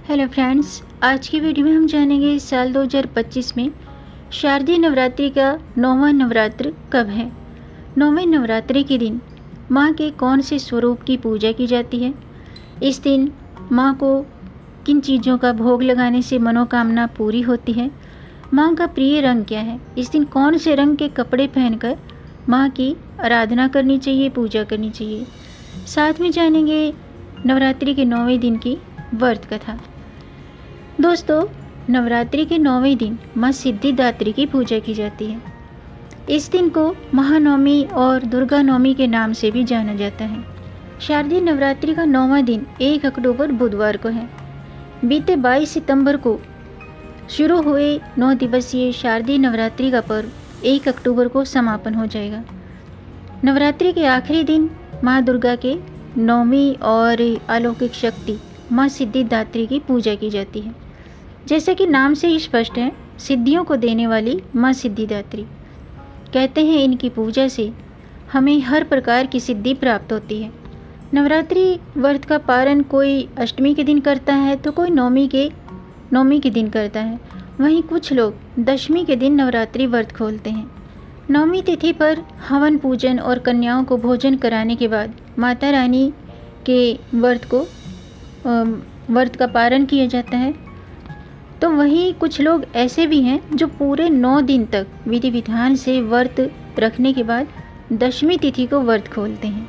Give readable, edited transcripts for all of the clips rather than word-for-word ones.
Hello friends, आज की video में हम जानेंगे साल 2025 में शारदीय नवरात्रि का 9वां नवरात्र कब है। 9वें नवरात्रि के दिन माँ के कौन से स्वरूप की पूजा की जाती है। इस दिन माँ को किन चीज़ों का भोग लगाने से मनोकामना पूरी होती है। माँ का प्रिय रंग क्या है। इस दिन कौन से रंग के कपड़े पहनकर माँ की आराधना करनी चाहिए, पूजा करनी चाहिए। साथ में जानेंगे नवरात्रि के 9वें दिन की व्रत कथा। दोस्तों, नवरात्रि के 9वें दिन माँ सिद्धिदात्री की पूजा की जाती है। इस दिन को महानवमी और दुर्गा नवमी के नाम से भी जाना जाता है। शारदीय नवरात्रि का 9वां दिन 1 अक्टूबर बुधवार को है। बीते 22 सितंबर को शुरू हुए 9 दिवसीय शारदीय नवरात्रि का पर्व 1 अक्टूबर को समापन हो जाएगा। नवरात्रि के आखिरी दिन माँ दुर्गा के नवमी और अलौकिक शक्ति माँ सिद्धिदात्री की पूजा की जाती है। जैसे कि नाम से ही स्पष्ट है, सिद्धियों को देने वाली माँ सिद्धिदात्री। कहते हैं इनकी पूजा से हमें हर प्रकार की सिद्धि प्राप्त होती है। नवरात्रि व्रत का पारण कोई अष्टमी के दिन करता है तो कोई नवमी के दिन करता है। वहीं कुछ लोग दशमी के दिन नवरात्रि व्रत खोलते हैं। नवमी तिथि पर हवन पूजन और कन्याओं को भोजन कराने के बाद माता रानी के व्रत का पारण किया जाता है। तो वहीं कुछ लोग ऐसे भी हैं जो पूरे 9 दिन तक विधि विधान से व्रत रखने के बाद दशमी तिथि को व्रत खोलते हैं।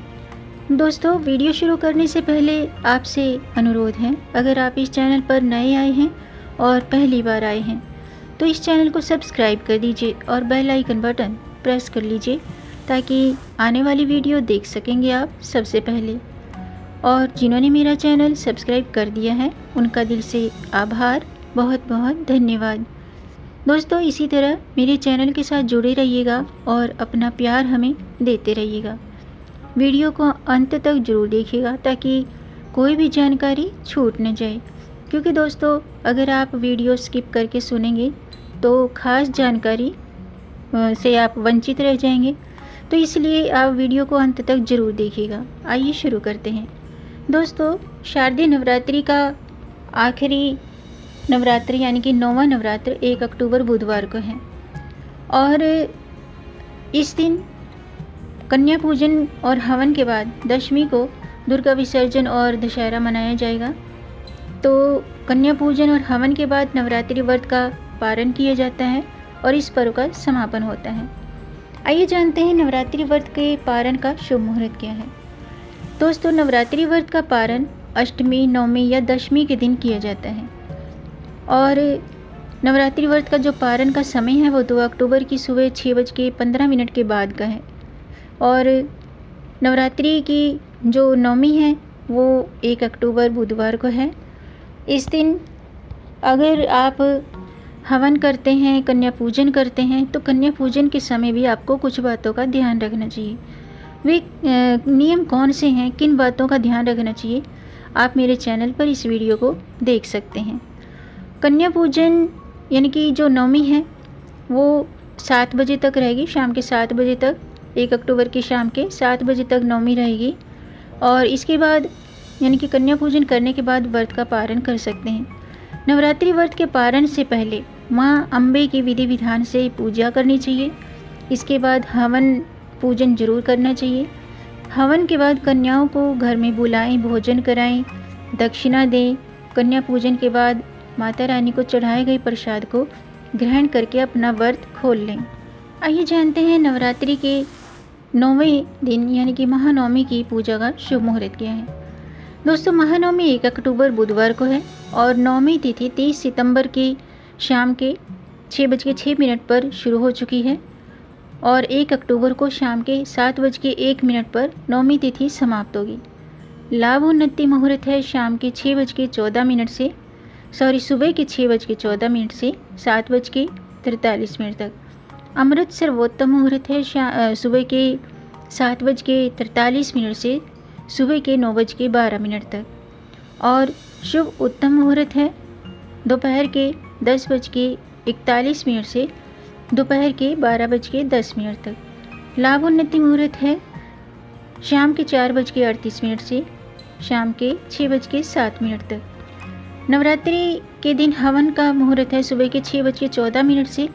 दोस्तों, वीडियो शुरू करने से पहले आपसे अनुरोध है, अगर आप इस चैनल पर नए आए हैं और पहली बार आए हैं तो इस चैनल को सब्सक्राइब कर दीजिए और बेल आइकन बटन प्रेस कर लीजिए ताकि आने वाली वीडियो देख सकेंगे आप सबसे पहले। और जिन्होंने मेरा चैनल सब्सक्राइब कर दिया है उनका दिल से आभार, बहुत बहुत धन्यवाद। दोस्तों, इसी तरह मेरे चैनल के साथ जुड़े रहिएगा और अपना प्यार हमें देते रहिएगा। वीडियो को अंत तक जरूर देखिएगा ताकि कोई भी जानकारी छूट न जाए, क्योंकि दोस्तों अगर आप वीडियो स्किप करके सुनेंगे तो ख़ास जानकारी से आप वंचित रह जाएंगे। तो इसलिए आप वीडियो को अंत तक जरूर देखिएगा। आइए शुरू करते हैं। दोस्तों, शारदीय नवरात्रि का आखिरी नवरात्रि यानी कि 9वां नवरात्र 1 अक्टूबर बुधवार को है और इस दिन कन्या पूजन और हवन के बाद दशमी को दुर्गा विसर्जन और दशहरा मनाया जाएगा। तो कन्या पूजन और हवन के बाद नवरात्रि व्रत का पारण किया जाता है और इस पर्व का समापन होता है। आइए जानते हैं नवरात्रि व्रत के पारण का शुभ मुहूर्त क्या है। दोस्तों, नवरात्रि व्रत का पारण अष्टमी, नवमी या दशमी के दिन किया जाता है और नवरात्रि व्रत का जो पारण का समय है वो 2 अक्टूबर की सुबह 6:15 के बाद का है और नवरात्रि की जो नवमी है वो 1 अक्टूबर बुधवार को है। इस दिन अगर आप हवन करते हैं, कन्या पूजन करते हैं तो कन्या पूजन के समय भी आपको कुछ बातों का ध्यान रखना चाहिए। वे नियम कौन से हैं, किन बातों का ध्यान रखना चाहिए, आप मेरे चैनल पर इस वीडियो को देख सकते हैं। कन्या पूजन यानी कि जो नवमी है वो 7 बजे तक रहेगी, शाम के 7 बजे तक। 1 अक्टूबर की शाम के 7 बजे तक नवमी रहेगी और इसके बाद यानी कि कन्या पूजन करने के बाद व्रत का पारण कर सकते हैं। नवरात्रि व्रत के पारण से पहले माँ अम्बे की विधि विधान से पूजा करनी चाहिए। इसके बाद हवन पूजन जरूर करना चाहिए। हवन के बाद कन्याओं को घर में बुलाएं, भोजन कराएं, दक्षिणा दें। कन्या पूजन के बाद माता रानी को चढ़ाए गए प्रसाद को ग्रहण करके अपना व्रत खोल लें। आइए जानते हैं नवरात्रि के 9वें दिन यानी कि महानवमी की पूजा का शुभ मुहूर्त क्या है। दोस्तों, महानवमी 1 अक्टूबर बुधवार को है और नवमी तिथि 30 सितंबर की शाम के 6:06 पर शुरू हो चुकी है और 1 अक्टूबर को शाम के 7:01 पर नवमी तिथि समाप्त होगी। लाभ उन्नति मुहूर्त है शाम के 6:14 से सुबह के 6:14 से 7:43 तक। अमृत सर्वोत्तम मुहूर्त है सुबह के 7:43 से सुबह के 9:12 तक और शुभ उत्तम मुहूर्त है दोपहर के 10:41 से दोपहर के 12:10 तक। लाभ उन्नति मुहूर्त है शाम के 4:38 से शाम के 6:07 तक। नवरात्रि के दिन हवन का मुहूर्त है सुबह के 6:14 से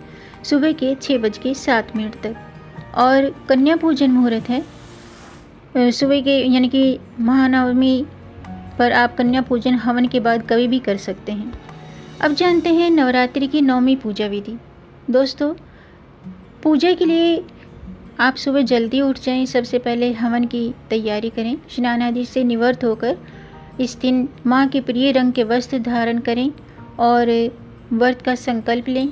सुबह के 6:07 तक, और कन्या पूजन मुहूर्त है सुबह के, यानी कि महानवमी पर आप कन्या पूजन हवन के बाद कभी भी कर सकते हैं। अब जानते हैं नवरात्रि की 9वीं पूजा विधि। दोस्तों, पूजा के लिए आप सुबह जल्दी उठ जाएं। सबसे पहले हवन की तैयारी करें। स्नान आदि से निवृत्त होकर इस दिन माँ के प्रिय रंग के वस्त्र धारण करें और व्रत का संकल्प लें।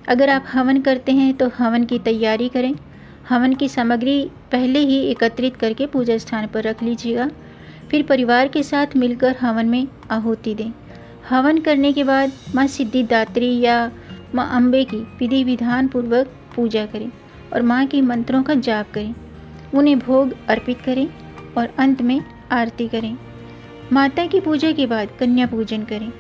अगर आप हवन करते हैं तो हवन की तैयारी करें। हवन की सामग्री पहले ही एकत्रित करके पूजा स्थान पर रख लीजिएगा। फिर परिवार के साथ मिलकर हवन में आहुति दें। हवन करने के बाद माँ सिद्धिदात्री या माँ अम्बे की विधि विधान पूर्वक पूजा करें और माँ के मंत्रों का जाप करें। उन्हें भोग अर्पित करें और अंत में आरती करें। माता की पूजा के बाद कन्या पूजन करें।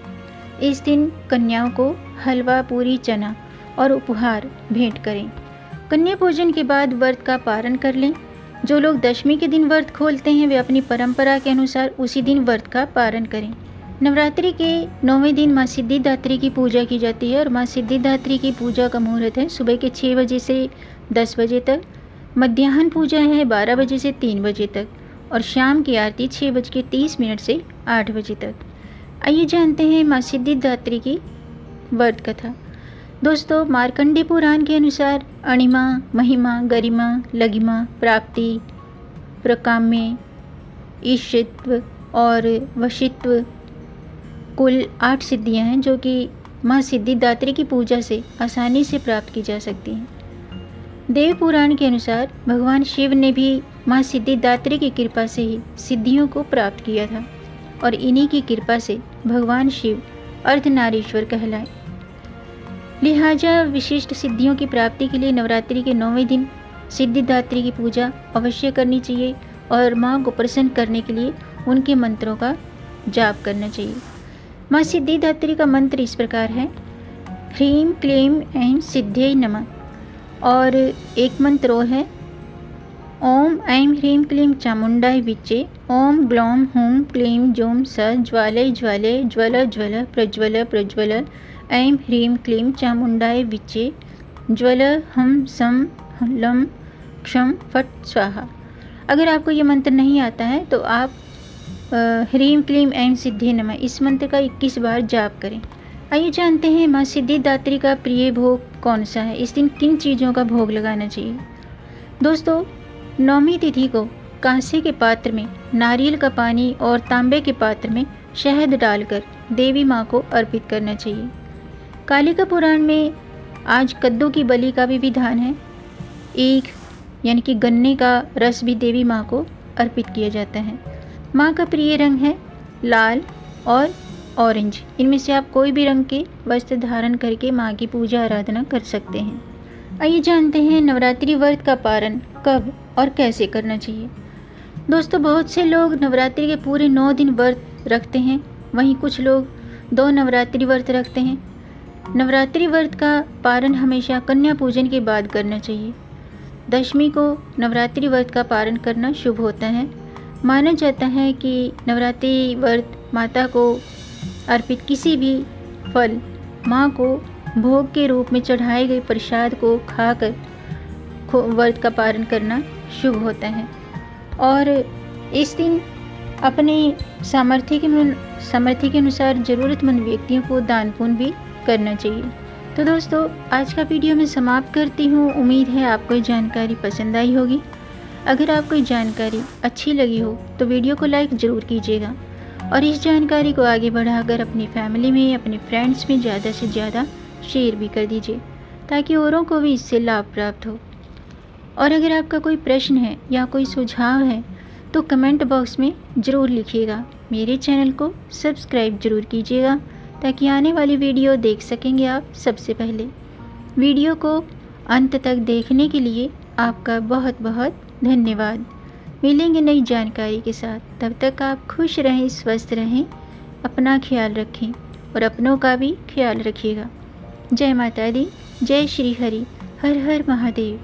इस दिन कन्याओं को हलवा, पूरी, चना और उपहार भेंट करें। कन्या पूजन के बाद व्रत का पारण कर लें। जो लोग दशमी के दिन व्रत खोलते हैं वे अपनी परंपरा के अनुसार उसी दिन व्रत का पारण करें। नवरात्रि के 9वें दिन माँ सिद्धिदात्री की पूजा की जाती है और माँ सिद्धिदात्री की पूजा का मुहूर्त है सुबह के 6 बजे से 10 बजे तक। मध्याह्न पूजा है 12 बजे से 3 बजे तक और शाम की आरती 6:30 से 8 बजे तक। आइए जानते हैं माँ सिद्धिदात्री की व्रत कथा। दोस्तों, मार्कंडेय पुराण के अनुसार अणिमा, महिमा, गरिमा, लघिमा, प्राप्ति, प्रकाम्य, ईशित्व और वशित्व कुल 8 सिद्धियां हैं जो कि माँ सिद्धिदात्री की पूजा से आसानी से प्राप्त की जा सकती हैं। देव पुराण के अनुसार भगवान शिव ने भी माँ सिद्धिदात्री की कृपा से ही सिद्धियों को प्राप्त किया था और इन्हीं की कृपा से भगवान शिव अर्धनारीश्वर कहलाए। लिहाजा विशिष्ट सिद्धियों की प्राप्ति के लिए नवरात्रि के 9वें दिन सिद्धिदात्री की पूजा अवश्य करनी चाहिए और माँ को प्रसन्न करने के लिए उनके मंत्रों का जाप करना चाहिए। माँ सिद्धिदात्री का मंत्र इस प्रकार है, ह्रीं क्लीं ऐं सिद्ध्यै नमः। और एक मंत्र और है, ओम ऐं ह्रीं क्लीं चामुंडाय विच्चे, ओम ग्लौं हूं क्लीं जूं स ज्वालय ज्वालय ज्वल ज्वल प्रज्वल प्रज्वल, ऐं ह्रीं क्लीं चामुंडाय विच्चे, ज्वल हम सम लम क्षम फट स्वाहा। अगर आपको ये मंत्र नहीं आता है तो आप ह्रीं क्लीं ऐं सिद्धे नमः इस मंत्र का 21 बार जाप करें। आइए जानते हैं माँ सिद्धिदात्री का प्रिय भोग कौन सा है। इस दिन किन चीज़ों का भोग लगाना चाहिए। दोस्तों, 9वीं तिथि को कांसे के पात्र में नारियल का पानी और तांबे के पात्र में शहद डालकर देवी माँ को अर्पित करना चाहिए। कालिका पुराण में आज कद्दू की बलि का भी विधान है। ईख यानी कि गन्ने का रस भी देवी माँ को अर्पित किया जाता है। माँ का प्रिय रंग है लाल और ऑरेंज। इनमें से आप कोई भी रंग के वस्त्र धारण करके माँ की पूजा आराधना कर सकते हैं। आइए जानते हैं नवरात्रि व्रत का पारण कब और कैसे करना चाहिए। दोस्तों, बहुत से लोग नवरात्रि के पूरे 9 दिन व्रत रखते हैं, वहीं कुछ लोग 2 नवरात्रि व्रत रखते हैं। नवरात्रि व्रत का पारण हमेशा कन्या पूजन के बाद करना चाहिए। दशमी को नवरात्रि व्रत का पारण करना शुभ होता है। माना जाता है कि नवरात्रि व्रत माता को अर्पित किसी भी फल माँ को भोग के रूप में चढ़ाए गए प्रसाद को खाकर व्रत का पारण करना शुभ होता है और इस दिन अपने सामर्थ्य के अनुसार ज़रूरतमंद व्यक्तियों को दान पुण्य भी करना चाहिए। तो दोस्तों, आज का वीडियो मैं समाप्त करती हूँ। उम्मीद है आपको ये जानकारी पसंद आई होगी। अगर आपको ये जानकारी अच्छी लगी हो तो वीडियो को लाइक ज़रूर कीजिएगा और इस जानकारी को आगे बढ़ाकर अपनी फैमिली में, अपने फ्रेंड्स में ज़्यादा से ज़्यादा शेयर भी कर दीजिए ताकि औरों को भी इससे लाभ प्राप्त हो। और अगर आपका कोई प्रश्न है या कोई सुझाव है तो कमेंट बॉक्स में ज़रूर लिखिएगा। मेरे चैनल को सब्सक्राइब ज़रूर कीजिएगा ताकि आने वाली वीडियो देख सकेंगे आप सबसे पहले। वीडियो को अंत तक देखने के लिए आपका बहुत बहुत धन्यवाद। मिलेंगे नई जानकारी के साथ, तब तक आप खुश रहें, स्वस्थ रहें, अपना ख्याल रखें और अपनों का भी ख्याल रखिएगा। जय माता दी, जय श्री हरि, हर हर महादेव।